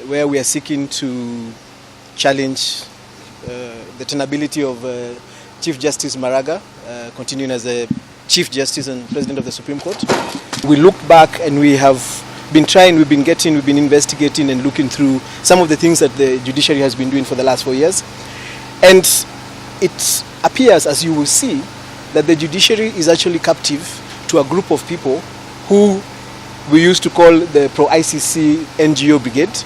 where we are seeking to challenge the tenability of Chief Justice Maraga continuing as the Chief Justice and President of the Supreme Court. We look back and we have been trying, we've been investigating and looking through some of the things that the judiciary has been doing for the last 4 years. And it appears, as you will see, that the judiciary is actually captive to a group of people who we used to call the pro-ICC NGO brigade.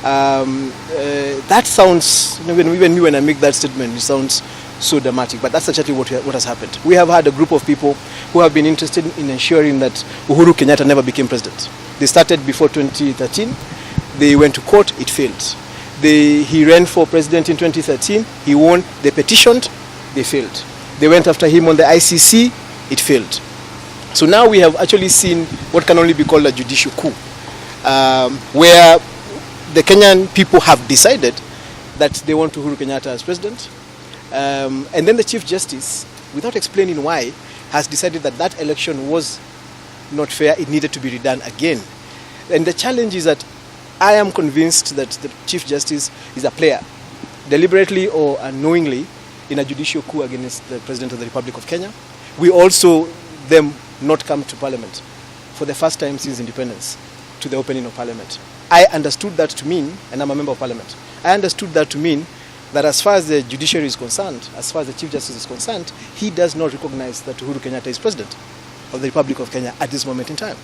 That sounds, even me when I make that statement, it sounds so dramatic, but that's actually what has happened. We have had a group of people who have been interested in ensuring that Uhuru Kenyatta never became president. They started before 2013. They went to court, it failed. He ran for president in 2013, he won, they petitioned, they failed. They went after him on the ICC, it failed. So now we have actually seen what can only be called a judicial coup, where the Kenyan people have decided that they want Uhuru Kenyatta as president. And then the Chief Justice, without explaining why, has decided that that election was not fair, it needed to be redone again. And the challenge is that I am convinced that the Chief Justice is a player, deliberately or unknowingly, in a judicial coup against the President of the Republic of Kenya. We also, them, not come to Parliament for the first time since independence, to the opening of Parliament. I understood that to mean, and I'm a member of Parliament, I understood that to mean that as far as the judiciary is concerned, as far as the Chief Justice is concerned, he does not recognize that Uhuru Kenyatta is President of the Republic of Kenya at this moment in time.